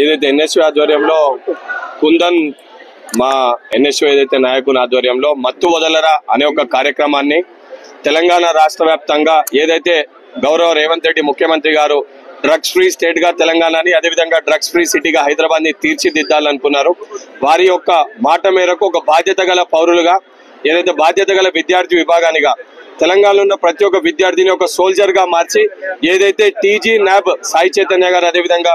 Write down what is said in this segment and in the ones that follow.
ఏదైతే ఎన్ఎస్యూ ఆధ్వర్యంలో కుందన్ మా ఎన్ఎస్యూ ఏదైతే నాయకుని ఆధ్వర్యంలో మత్తు వదలరా అనే ఒక కార్యక్రమాన్ని తెలంగాణ రాష్ట్ర వ్యాప్తంగా ఏదైతే గౌరవ రేవంత్ రెడ్డి ముఖ్యమంత్రి గారు డ్రగ్స్ ఫ్రీ స్టేట్ గా తెలంగాణని అదేవిధంగా డ్రగ్స్ ఫ్రీ సిటీగా హైదరాబాద్ ని తీర్చిదిద్దాలనుకున్నారు. వారి యొక్క మాట మేరకు ఒక బాధ్యత గల పౌరులుగా ఏదైతే బాధ్యత గల విద్యార్థి విభాగానిగా తెలంగాణలో ఉన్న ప్రతి ఒక్క విద్యార్థిని ఒక సోల్జర్ గా మార్చి ఏదైతే టీజీ న్యాబ్ సాయి చైతన్య గారు అదేవిధంగా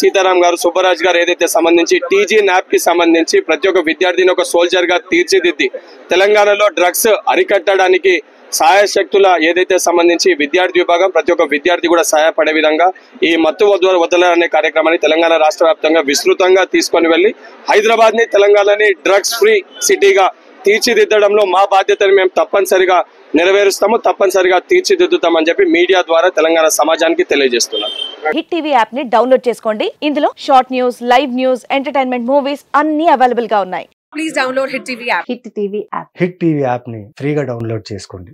సీతారాం గారు సుబ్బరాజ్ గారు ఏదైతే సంబంధించి టీజీ న్యాబ్ కి సంబంధించి ప్రతి ఒక్క విద్యార్థిని ఒక సోల్జర్ గా తీర్చిదిద్ది తెలంగాణలో డ్రగ్స్ అరికట్టడానికి సహాయశక్తుల ఏదైతే సంబంధించి విద్యార్థి విభాగం ప్రతి ఒక్క విద్యార్థి కూడా సహాయపడే విధంగా ఈ మత్తు వదల అనే కార్యక్రమాన్ని తెలంగాణ రాష్ట్ర వ్యాప్తంగా విస్తృతంగా తీసుకొని వెళ్లి హైదరాబాద్ ని తెలంగాణని డ్రగ్స్ ఫ్రీ సిటీగా తీర్చిదిద్దడంలో మా బాధ్యతను మేము తప్పనిసరిగా నెరవేరుస్తాము, తప్పనిసరిగా తీర్చిదిద్దుతామని చెప్పి మీడియా ద్వారా తెలంగాణ సమాజానికి తెలియజేస్తున్నాం. హిట్ టీవీ యాప్ ని డౌన్లోడ్ చేసుకోండి. ఇందులో short news, live news, entertainment movies అన్ని అవైలబుల్ గా ఉన్నాయి. Please download hit TV app. Hit TV app ని ఫ్రీగా డౌన్లోడ్ చేసుకోండి.